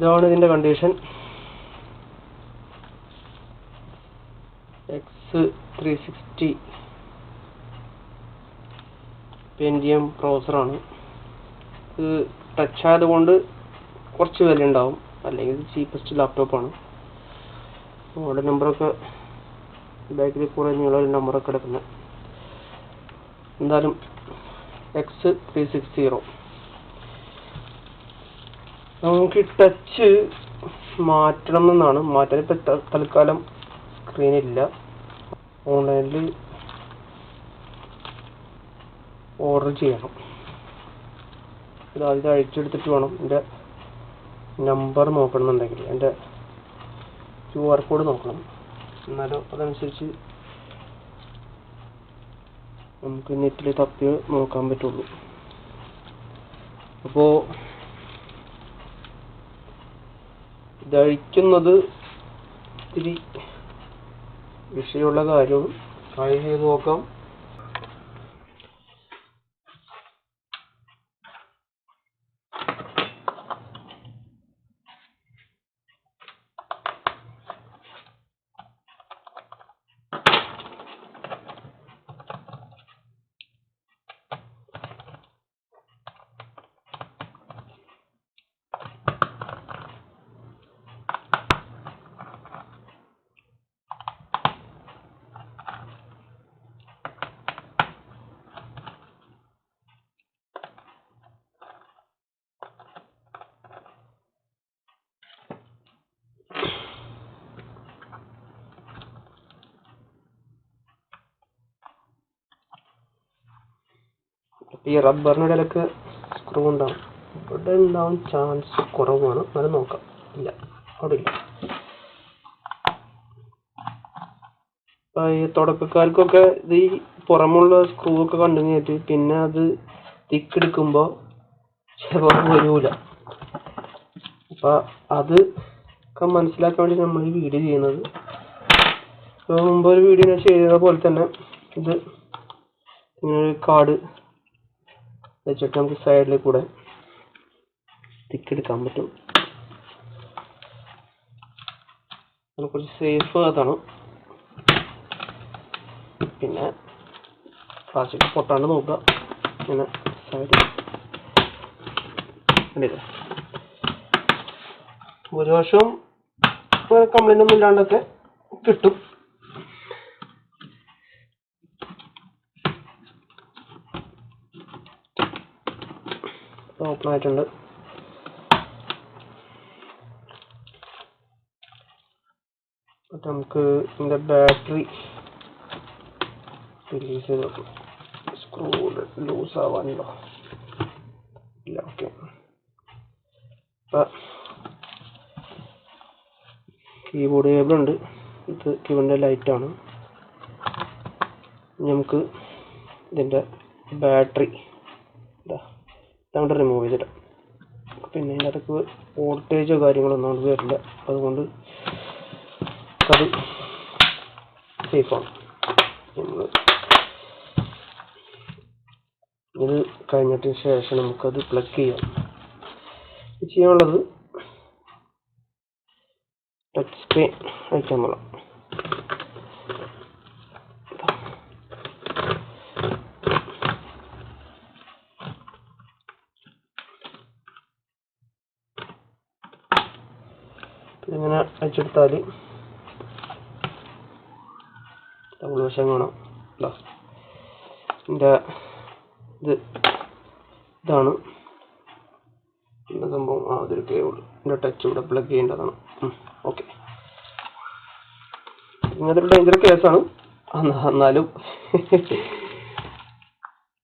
ഇതാണ് ഇതിൻ്റെ condition. x360 pavilion പ്രോസറാണ്. ഇത് ടച്ച് ആയതുകൊണ്ട് കുറച്ച് വില ഉണ്ടാവും, അല്ലെങ്കിൽ ഇത് ചീപ്പസ്റ്റ് ലാപ്ടോപ്പാണ്. മോഡൽ നമ്പറൊക്കെ ബാക്കിൽ കുറേ നീളമുള്ള നമ്പറൊക്കെ കിടക്കുന്നത്. എന്തായാലും x360 നമുക്ക് ടച്ച് മാറ്റണം എന്നാണ്. മാറ്റാൻ ഇപ്പം തൽക്കാലം സ്ക്രീനില്ല. ഓൺലൈനിൽ ഓർഡർ ചെയ്യണം. ഇത് ആദ്യം അഴിച്ചെടുത്തിട്ട് വേണം എൻ്റെ നമ്പർ നോക്കണമെന്നുണ്ടെങ്കിൽ എൻ്റെ QR കോഡ് നോക്കണം. എന്നാലും അതനുസരിച്ച് നമുക്ക് നെറ്റിൽ തപ്പി നോക്കാൻ പറ്റുള്ളൂ. അപ്പോൾ ഇതഴിക്കുന്നത് ഇത്തിരി വിഷയമുള്ള കാര്യവും. ട്രൈ ചെയ്ത് നോക്കാം. ഈ റബ്ബറിൻ്റെ ഇടയിലൊക്കെ സ്ക്രൂ ഉണ്ടാവും. ഇവിടെ ഉണ്ടാവാൻ ചാൻസ് കുറവാണ്. അത് നോക്കാം. ഇല്ല, അവിടെ ഇല്ല. ഈ തുടക്കക്കാർക്കൊക്കെ ഇത് ഈ പുറമുള്ള സ്ക്രൂ ഒക്കെ കണ്ടു കഴിഞ്ഞിട്ട് പിന്നെ അത് തിക്കെടുക്കുമ്പോൾ ചിലപ്പോൾ വരൂല. അപ്പം അത് ഒക്കെ മനസ്സിലാക്കാൻ വേണ്ടി നമ്മൾ ഈ വീഡിയോ ചെയ്യുന്നത്. ഇപ്പോൾ മുമ്പ് ഒരു വീഡിയോ ഞാൻ ചെയ്തത് പോലെ തന്നെ ഇത് ഇങ്ങനൊരു കാർഡ് വെച്ചിട്ട് നമുക്ക് സൈഡിൽ കൂടെ തിക്കെടുക്കാൻ പറ്റും. കുറച്ച് സേഫ് അതാണ്. പിന്നെ പ്ലാസ്റ്റിക് പൊട്ടാണ്ട് നോക്കുക. ഇങ്ങനെ സൈഡിൽ കണ്ടില്ലേ, ഒരു വർഷം കംപ്ലൈൻ്റ് ഒന്നും ഇല്ലാണ്ടൊക്കെ കിട്ടും. ഓപ്പൺ ആയിട്ടുണ്ട്. നമുക്ക് ഇതിൻ്റെ ബാറ്ററി റിലീസ് ചെയ്ത് നോക്കാം. സ്ക്രൂ ലൂസ് ആവാനുണ്ടോ? ഇല്ല, ഓക്കെ. കീബോർഡ് കേബിൾ ഉണ്ട്. ഇത് കീബോർഡിൻ്റെ ലൈറ്റാണ്. നമുക്ക് ഇതിൻ്റെ ബാറ്ററി ഇതാണ്ട് റിമൂവ് ചെയ്തിടാം. പിന്നെ ഇതിൻ്റെ അകത്ത് വോൾട്ടേജോ കാര്യങ്ങളൊന്നും കൊണ്ട് വരില്ല. അതുകൊണ്ട് അത് സേഫാണ്. നമ്മൾ ഇത് കഴിഞ്ഞതിന് ശേഷം നമുക്കത് പ്ലഗ് ചെയ്യാം. ചെയ്യാനുള്ളത് ടച്ച് സ്ക്രീൻ അയക്കാൻ പോകാം. ഇങ്ങനെ അയച്ചെടുത്താൽ ഡബിൾ വശം കാണാം. ഇതാണ് സംഭവം. അതൊരു കേബിൾ. ഇതിൻ്റെ ടച്ച് ഇവിടെ പ്ലഗ് ചെയ്യേണ്ടതാണ്. ഓക്കെ, ഇങ്ങനത്തെ ഒരു ഡേഞ്ചർ കേസാണ്. എന്നാലും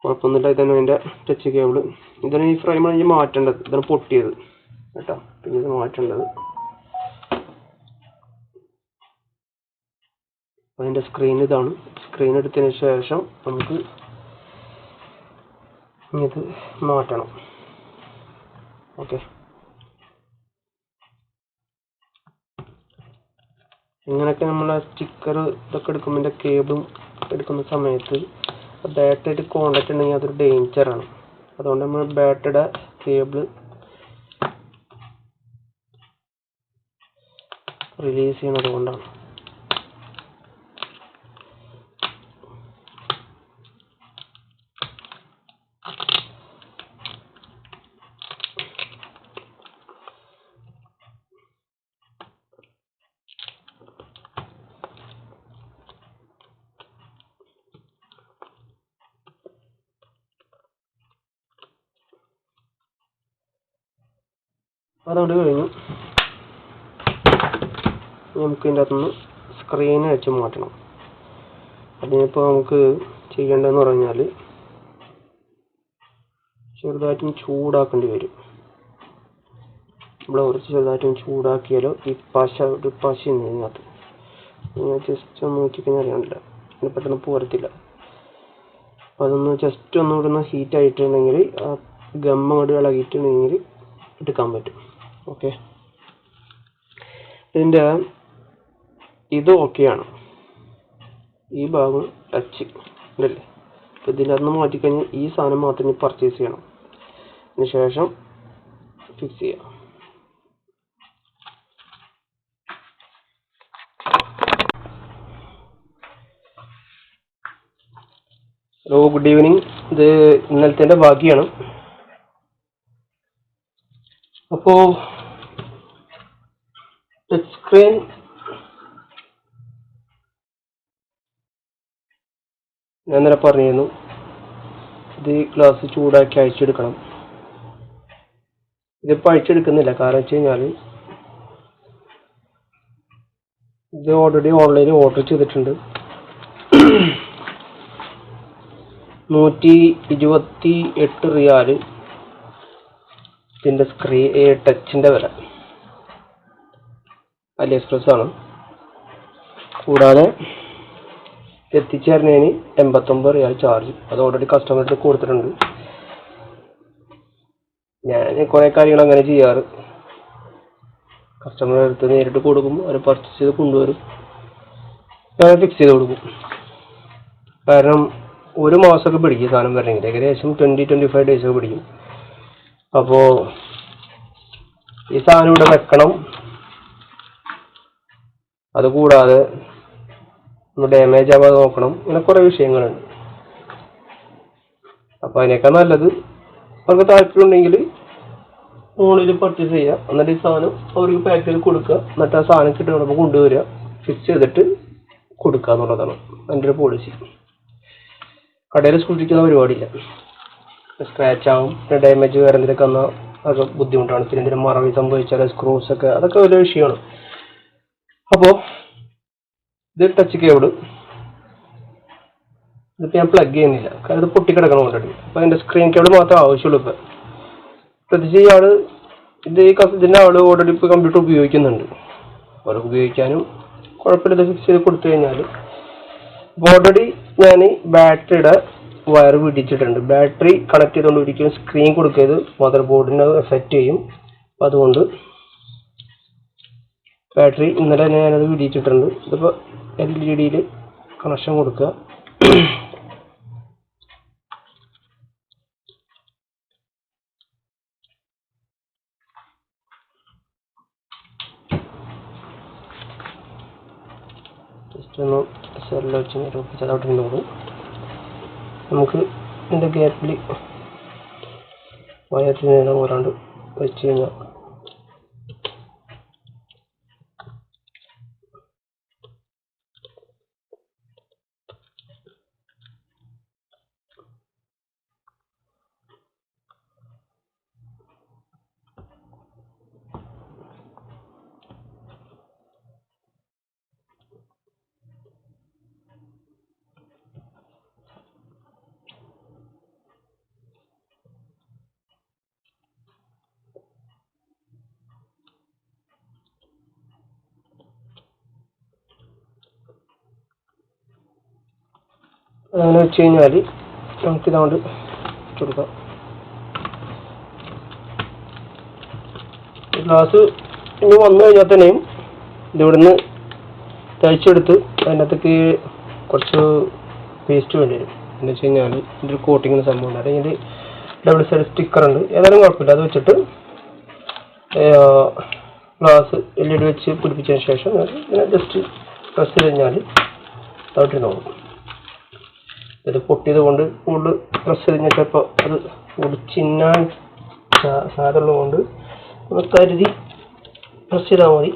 കുഴപ്പമൊന്നുമില്ല. ഇതാണ് അതിൻ്റെ ടച്ച് കേബിൾ. ഇതാണ് ഈ ഫ്രെയിമാണ് ഇനി മാറ്റേണ്ടത്. ഇതാണ് പൊട്ടിയത് കേട്ടോ. പിന്നെ ഇത് മാറ്റേണ്ടത്. അതിൻ്റെ സ്ക്രീൻ ഇതാണ്. സ്ക്രീൻ എടുത്തതിന് ശേഷം നമുക്ക് ഇത് മാറ്റണം. ഓക്കെ, ഇങ്ങനെയൊക്കെ നമ്മൾ സ്റ്റിക്കർ ഇതൊക്കെ എടുക്കുമ്പോൾ ഇതിൻ്റെ കേബിളും എടുക്കുന്ന സമയത്ത് ബാറ്ററി കോണ്ടാക്ട് ഉണ്ടെങ്കിൽ അതൊരു ഡേഞ്ചറാണ്. അതുകൊണ്ട് നമ്മൾ ബാറ്ററിയുടെ കേബിൾ റിലീസ് ചെയ്യുന്നത് കൊണ്ടാണ്. അതോട് കഴിഞ്ഞു. നമുക്ക് ഇതിൻ്റെ അകത്തുനിന്ന് സ്ക്രീൻ വെച്ച് മാറ്റണം. അതിനിപ്പോൾ നമുക്ക് ചെയ്യേണ്ടതെന്ന് പറഞ്ഞാൽ ചെറുതായിട്ടും ചൂടാക്കേണ്ടി വരും. കുറച്ച് ചെറുതായിട്ടും ചൂടാക്കിയാലോ ഈ പശ ഇതിനകത്ത് ജസ്റ്റ് ഒന്ന് നോക്കിക്കഴിഞ്ഞാൽ അറിയാനില്ല, അതിന് പെട്ടെന്ന് പോരത്തില്ല. അപ്പം അതൊന്ന് ജസ്റ്റ് ഒന്നുകൂടെ ഒന്ന് ഹീറ്റ് ആയിട്ടുണ്ടെങ്കിൽ ആ ഗമ്മ അങ്ങോട്ട് ഇളകിയിട്ടുണ്ടെങ്കിൽ എടുക്കാൻ പറ്റും. ഓക്കെ, ഇതിൻ്റെ ഇത് ഓക്കെയാണ്. ഈ ഭാഗം ടച്ച് ഉണ്ടല്ലേ, അപ്പോൾ ഇതിൻ്റെ അകത്ത് മാറ്റിക്കഴിഞ്ഞാൽ ഈ സാധനം മാത്രം പർച്ചേസ് ചെയ്യണം. അതിന് ശേഷം ഫിക്സ് ചെയ്യാം. Hello, good evening. ഇത് ഇന്നലത്തെ ബാക്കിയാണ്. അപ്പോൾ ടച്ച് സ്ക്രീൻ ഞാൻ ഇന്നലെ പറഞ്ഞിരുന്നു, ഇത് ഗ്ലാസ് ചൂടാക്കി അഴിച്ചെടുക്കണം. ഇതിപ്പോൾ അഴിച്ചെടുക്കുന്നില്ല, കാരണം വെച്ച് കഴിഞ്ഞാൽ ഇത് ഓൾറെഡി ഓൺലൈനിൽ ഓർഡർ ചെയ്തിട്ടുണ്ട്. 128 റിയാൽ ഇതിൻ്റെ ടച്ചിൻ്റെ വില. അലി എക്സ്പ്രസ് ആണ്. കൂടാതെ എത്തിച്ചേരുന്നതിന് 89 റിയാൽ ചാർജ്. അത് ഓൾറെഡി കസ്റ്റമർക്ക് കൊടുത്തിട്ടുണ്ട്. ഞാൻ കുറേ കാര്യങ്ങൾ അങ്ങനെ ചെയ്യാറ്. കസ്റ്റമർ അടുത്ത് നേരിട്ട് കൊടുക്കും, അവർ പർച്ചേസ് ചെയ്ത് കൊണ്ടുവരും, ഞാൻ ഫിക്സ് ചെയ്ത് കൊടുക്കും. കാരണം 1 മാസമൊക്കെ പിടിക്കും സാധനം വരണമെങ്കിൽ, ഏകദേശം 20-25 ഡേയ്സ് ഒക്കെ പിടിക്കും. അപ്പോൾ ഈ സാധനം ഇവിടെ വെക്കണം. അതുകൂടാതെ ഒന്ന് ഡാമേജ് ആവാതെ നോക്കണം. ഇങ്ങനെ കുറേ വിഷയങ്ങളുണ്ട്. അപ്പോൾ അതിനേക്കാൾ നല്ലത് അവർക്ക് താല്പര്യം ഉണ്ടെങ്കിൽ ഓൺലൈനിൽ പർച്ചേസ് ചെയ്യുക, എന്നിട്ട് ഈ സാധനം അവർക്ക് പാക്ക് ചെയ്ത് കൊടുക്കുക, എന്നിട്ട് ആ സാധനം കിട്ടുമ്പോൾ കൊണ്ടുവരിക, ഫിക്സ് ചെയ്തിട്ട് കൊടുക്കുക എന്നുള്ളതാണ് എൻ്റെ ഒരു പോളിസി. കടയിൽ സൂക്ഷിക്കുന്ന പരിപാടിയില്ല. സ്ക്രാച്ച് ആവും, ഡാമേജ് വേറെ എന്തെങ്കിലുമൊക്കെ വന്നാൽ അതൊക്കെ ബുദ്ധിമുട്ടാണ്. പിന്നെ എന്തെങ്കിലും മറവി സംഭവിച്ചാൽ സ്ക്രൂസ് ഒക്കെ, അതൊക്കെ വലിയ വിഷയമാണ്. അപ്പോൾ ഇത് ടച്ച് കേബിള് ഇതിപ്പോൾ ഞാൻ പ്ലഗ് ചെയ്യുന്നില്ല, കാരണം ഇത് പൊട്ടിക്കിടക്കണം ഓൾറെഡി. അപ്പോൾ അതിൻ്റെ സ്ക്രീൻ കേബിൾ മാത്രമേ ആവശ്യമുള്ളൂ. ഇപ്പോൾ പ്രത്യേകിച്ച് ഈ ആൾ ഇതിൻ്റെ ആൾ ഓൾറെഡി ഇപ്പോൾ കമ്പ്യൂട്ടർ ഉപയോഗിക്കുന്നുണ്ട്. അവർക്ക് ഉപയോഗിക്കാനും കുഴപ്പമില്ല. ഇത് ഫിക്സ് ചെയ്ത് കൊടുത്തു കഴിഞ്ഞാൽ ഓൾറെഡി ഞാൻ ബാറ്ററിയുടെ വയർ പിടിച്ചിട്ടുണ്ട്. ബാറ്ററി കണക്ട് ചെയ്തുകൊണ്ട് ഒരിക്കലും സ്ക്രീൻ കൊടുക്കരുത്, മദർ ബോർഡിനെ എഫക്റ്റ് ചെയ്യും. അപ്പം അതുകൊണ്ട് ബാറ്ററി ഇന്നലെ തന്നെ ഞാനത് പിടിച്ചിട്ടുണ്ട്. ഇതിപ്പോൾ LED കണക്ഷൻ കൊടുക്കുക. ജസ്റ്റ് ഒന്ന് സെല്ലിൽ വെച്ച് ഒപ്പിച്ചതോട്ട് നോക്കും. നമുക്ക് ഇതിൻ്റെ ഗ്യാപ്പിൽ വയറ്റിന് നേരം വരാണ്ട് വെച്ച് കഴിഞ്ഞാൽ അങ്ങനെ വെച്ച് കഴിഞ്ഞാൽ നമുക്കിതുകൊണ്ട് കൊടുക്കാം. ഗ്ലാസ് ഇനി വന്നു കഴിഞ്ഞാൽ തന്നെയും ഇതിവിടുന്ന് തയ്ച്ചെടുത്ത് അതിനകത്തേക്ക് കുറച്ച് പേസ്റ്റ് വേണ്ടി വരും. എന്ന് വെച്ച് കഴിഞ്ഞാൽ ഇതിൽ കോട്ടിങ്ങിന് സംഭവം ഉണ്ട്. അല്ലെങ്കിൽ ഡബിൾ സൈഡ് സ്റ്റിക്കർ ഉണ്ട്, ഏതായാലും കുഴപ്പമില്ല. അത് വെച്ചിട്ട് ഗ്ലാസ് LED വെച്ച് പിടിപ്പിച്ചതിന് ശേഷം ഇങ്ങനെ ജസ്റ്റ് പ്രസ് ചെയ്ത് കഴിഞ്ഞാൽ താഴോട്ട് നോക്കും. ഇത് പൊട്ടിയത് കൊണ്ട് കൂടുതൽ പ്രസ് ചെയ്ത് കഴിഞ്ഞാൽ ചിലപ്പോൾ അത് ഒടിച്ചിന്നാൻ സാധ്യതയുള്ളത് കൊണ്ട് ഒന്ന് കരുതി പ്രസ് ചെയ്താൽ മതി.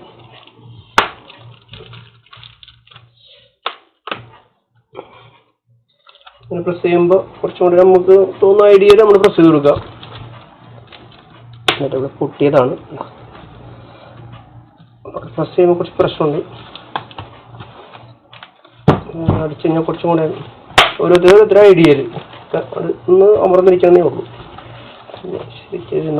ഇങ്ങനെ പ്രസ് ചെയ്യുമ്പോൾ കുറച്ചും കൂടി നമുക്ക് തോന്നുന്ന ഐഡിയയിൽ നമ്മൾ പ്രസ് ചെയ്ത് കൊടുക്കാം. എന്നിട്ട് ഇവിടെ പൊട്ടിയതാണ്. പ്രസ് ചെയ്യുമ്പോൾ കുറച്ച് പ്രശ്നമുണ്ട്. അടിച്ചു കഴിഞ്ഞാൽ കുറച്ചും കൂടെ ഓരോരുത്തർ ഐഡിയയിൽ അത് ഒന്ന് അമർന്നിരിക്കാന്നേ ഉള്ളൂ. ശരിക്കും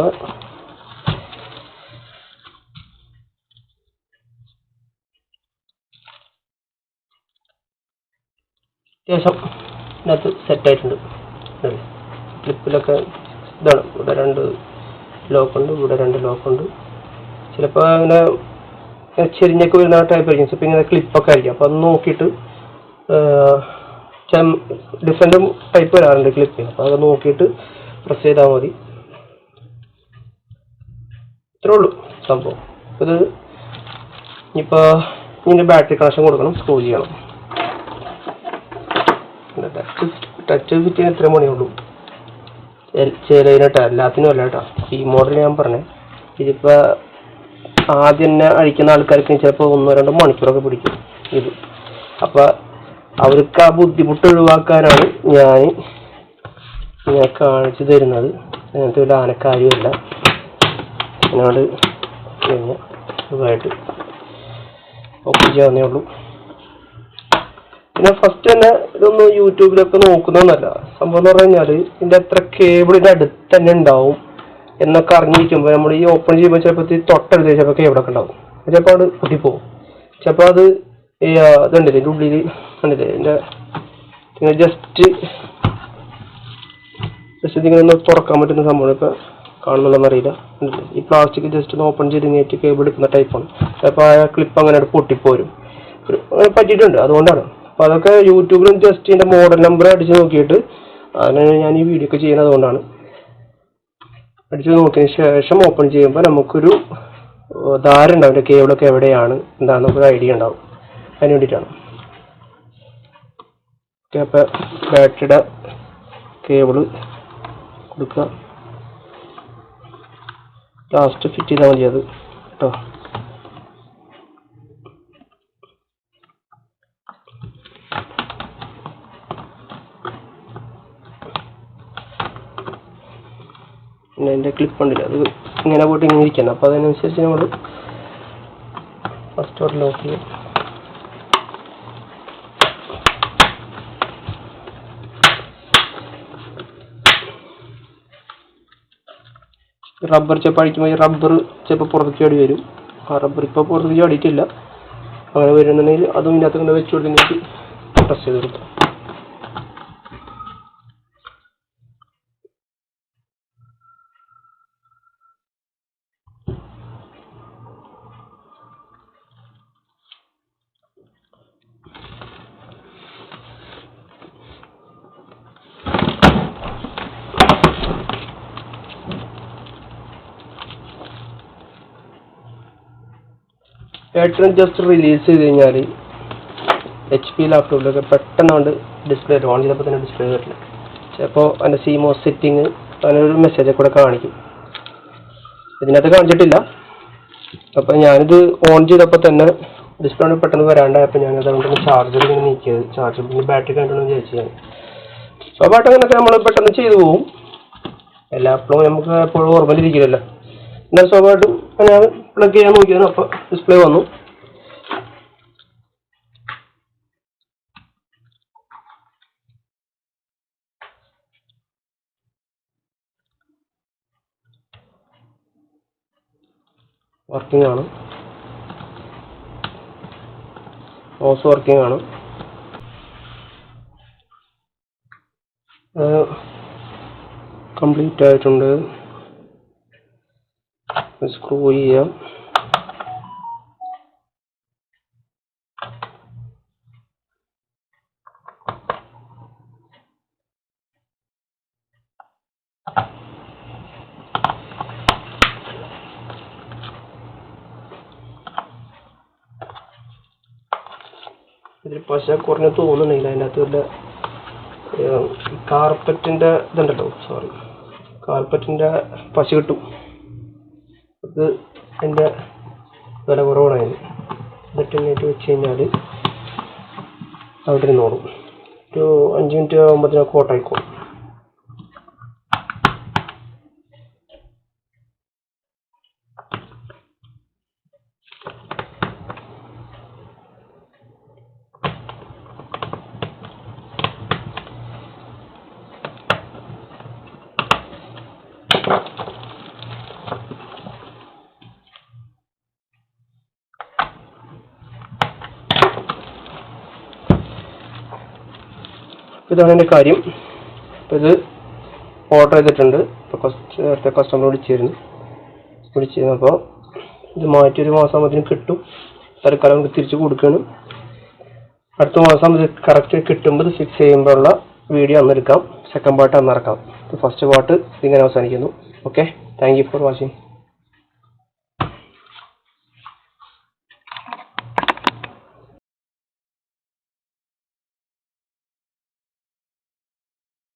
അത്യാവശ്യം ഇതിനകത്ത് സെറ്റായിട്ടുണ്ട്. ക്ലിപ്പിലൊക്കെ ഇതാണ്. ഇവിടെ 2 ലോക്കുണ്ട്, ഇവിടെ 2 ലോക്കുണ്ട്. ചിലപ്പോൾ അങ്ങനെ ചെരിഞ്ഞൊക്കെ വരുന്ന ടൈപ്പ് ആയിരിക്കും. ചിലപ്പോൾ ഇങ്ങനെ ക്ലിപ്പൊക്കെ ആയിരിക്കും. അപ്പോൾ അത് നോക്കിയിട്ട് ഡിഫറെൻ്റ് ടൈപ്പ് വരാറുണ്ട് ക്ലിപ്പ്. അപ്പോൾ അത് നോക്കിയിട്ട് പ്രസ് ചെയ്താൽ മതി. ഇത്രേ ഉള്ളൂ സംഭവം. ഇത് ഇനിയിപ്പോൾ ഇതിൻ്റെ ബാറ്ററി കണക്ഷൻ കൊടുക്കണം, സ്ക്രൂ ചെയ്യണം. ടച്ച് ഫിറ്റ് ചെയ്യാൻ ഇത്ര മണിയുള്ളൂ. ചിലതിനട്ടാ, എല്ലാത്തിനും അല്ല കേട്ടോ. ഈ മോഡൽ ഞാൻ പറഞ്ഞത് ഇതിപ്പോൾ ആദ്യം തന്നെ അഴിക്കുന്ന ആൾക്കാർക്ക് ചിലപ്പോൾ 1-2 മണിക്കൂറൊക്കെ പിടിക്കും ഇത്. അപ്പോൾ അവർക്ക് ആ ബുദ്ധിമുട്ട് ഒഴിവാക്കാനാണ് ഞാൻ കാണിച്ചു തരുന്നത്. അങ്ങനത്തെ ഒരു ആനക്കാര്യമല്ല. അതിനോട് കഴിഞ്ഞാൽ സുഖമായിട്ട് ഓപ്പൺ ചെയ്യാവുന്നേ ഉള്ളൂ. പിന്നെ ഫസ്റ്റ് തന്നെ ഇതൊന്ന് യൂട്യൂബിലൊക്കെ നോക്കുന്നതൊന്നല്ല. സംഭവം എന്ന് പറഞ്ഞു കഴിഞ്ഞാൽ ഇതിൻ്റെ അത്ര കേബിളിൻ്റെ അടുത്ത് തന്നെ ഉണ്ടാവും എന്നൊക്കെ അറിഞ്ഞിരിക്കുമ്പോൾ നമ്മൾ ഈ ഓപ്പൺ ചെയ്യുമ്പോൾ ചിലപ്പോൾ തൊട്ടടുത്ത് ചിലപ്പോൾ കേബിളൊക്കെ ഉണ്ടാവും. ചിലപ്പോൾ അത് പൊട്ടിപ്പോവും. ചിലപ്പോൾ അത് ഇതുണ്ടല്ലേ ഇതിൻ്റെ ഉള്ളിൽ കണ്ടില്ലേ ഇതിൻ്റെ ഇങ്ങനെ ജസ്റ്റ് ഇങ്ങനെ ഒന്ന് തുറക്കാൻ പറ്റുന്ന സംഭവം ഇപ്പോൾ കാണുന്നുണ്ടെന്നറിയില്ല. ഈ പ്ലാസ്റ്റിക് ജസ്റ്റ് ഒന്ന് ഓപ്പൺ ചെയ്ത് കഴിഞ്ഞിട്ട് കേബിൾ എടുക്കുന്ന ടൈപ്പാണ്. ചിലപ്പോൾ ആ ക്ലിപ്പ് അങ്ങനെ പൊട്ടിപ്പോരും. അങ്ങനെ പറ്റിയിട്ടുണ്ട്. അതുകൊണ്ടാണ്. അപ്പോൾ അതൊക്കെ യൂട്യൂബിലും ജസ്റ്റ് ഇതിൻ്റെ മോഡൽ നമ്പർ അടിച്ച് നോക്കിയിട്ട് അതിനാണ് ഞാൻ ഈ വീഡിയോ ഒക്കെ ചെയ്യുന്നത്. അതുകൊണ്ടാണ് അടിച്ച് നോക്കിയതിന് ശേഷം ഓപ്പൺ ചെയ്യുമ്പോൾ നമുക്കൊരു ധാരണ ഉണ്ടാവും എൻ്റെ കേബിളൊക്കെ എവിടെയാണ് എന്താണെന്ന് നമുക്കൊരു ഐഡിയ ഉണ്ടാവും. അതിന് വേണ്ടിയിട്ടാണ്. ഓക്കെ, അപ്പോൾ ബാറ്ററിയുടെ കേബിള് കൊടുക്കുക. ലാസ്റ്റ് ഫിറ്റ് ചെയ്താൽ മതി അത് കേട്ടോ. പിന്നെ അതിൻ്റെ ക്ലിപ്പ് ഉണ്ടല്ലോ, അത് ഇങ്ങനെ പോയിട്ട് ഇങ്ങനെ ഇരിക്കണം. അപ്പോൾ അതിനനുസരിച്ച് നമ്മൾ ഫസ്റ്റ് ഓർഡർ ലോക്ക് ചെയ്യും. റബ്ബർ ചിലപ്പോൾ അടിക്കുമ്പോൾ ഈ റബ്ബർ ചിലപ്പോൾ പുറത്തേക്ക് ചാടി വരും. ആ റബ്ബർ ഇപ്പോൾ പുറത്തേക്ക് ചാടിയിട്ടില്ല. അങ്ങനെ വരുന്നുണ്ടെങ്കിൽ അതും ഇതിനകത്ത് കൊണ്ട് വെച്ച് കൊടുത്തിട്ട് പ്രസ് ചെയ്ത് കൊടുക്കാം. ബാറ്ററി ജസ്റ്റ് റിലീസ് ചെയ്ത് കഴിഞ്ഞാൽ HP ലാപ്ടോപ്പിലൊക്കെ പെട്ടെന്ന് കൊണ്ട് ഡിസ്പ്ലേ ഓൺ ചെയ്തപ്പോൾ തന്നെ ഡിസ്പ്ലേ വരില്ല. ചിലപ്പോൾ അതിൻ്റെ CMOS സെറ്റിങ് അങ്ങനെ ഒരു മെസ്സേജ് കൂടെ കാണിക്കും. ഇതിനകത്ത് കാണിച്ചിട്ടില്ല. അപ്പോൾ ഞാനിത് ഓൺ ചെയ്തപ്പോൾ തന്നെ ഡിസ്പ്ലേ പെട്ടെന്ന് വരാണ്ടായപ്പോൾ ഞാനത് അതുകൊണ്ട് ചാർജർ ഇങ്ങനെ നീക്കിയത്. ചാർജർ പിന്നെ ബാറ്ററി കണ്ടിട്ടുണ്ടെന്ന് വിചാരിച്ചു ഞാൻ. സ്വാഭാവികമായിട്ട് അങ്ങനെയൊക്കെ നമ്മൾ പെട്ടെന്ന് ചെയ്തു പോകും. എല്ലാപ്പോഴും നമുക്ക് എപ്പോഴും ഓർമ്മയിലിരിക്കില്ലല്ലോ. എന്നാൽ സ്വാഭാവികമായിട്ടും ഞാൻ പ്ലഗ് ചെയ്യാൻ നോക്കിയതാണ്. അപ്പോൾ ഡിസ്പ്ലേ വന്നു. വർക്കിംഗ് ആണ്. മൗസ് വർക്കിംഗ് ആണ്. കംപ്ലീറ്റ് ആയിട്ടുണ്ട്. സ്ക്രൂ ചെയ്യാം. ഇതിൽ പശ കുറഞ്ഞ തോന്നുന്നില്ല. അതിൻ്റെ അകത്ത് വല്ല കാർപ്പറ്റിൻ്റെ ഇതുണ്ടല്ലോ, സോറി, കാർപ്പറ്റിൻ്റെ പശ കിട്ടും. അത് എൻ്റെ വില കുറവാണ്. അതിന് ഇതൊക്കെ വെച്ച് കഴിഞ്ഞാൽ അവിടെ ഇരുന്നോളും. ഒരു 5 മിനിറ്റ് ആകുമ്പോഴത്തേനൊക്കെ ഓട്ടായിക്കോളും. ഇതാണ് എൻ്റെ കാര്യം. അപ്പോൾ ഇത് ഓർഡർ ചെയ്തിട്ടുണ്ട്. ഇപ്പോൾ നേരത്തെ കസ്റ്റമർ വിളിച്ചിരുന്നപ്പോൾ ഇത് മാറ്റി 1 മാസം ആകുമ്പോഴത്തേനും കിട്ടും. തൽക്കാലം നമുക്ക് തിരിച്ച് കൊടുക്കുകയാണ്. അടുത്ത മാസം ഇത് കറക്റ്റ് കിട്ടുമ്പോൾ ഇത് ഫിക്സ് ചെയ്യുമ്പോഴുള്ള വീഡിയോ അന്നെടുക്കാം. സെക്കൻഡ് പാർട്ട് അന്നിറക്കാം. ഫസ്റ്റ് പാർട്ട് ഇങ്ങനെ അവസാനിക്കുന്നു. Okay, thank you for watching.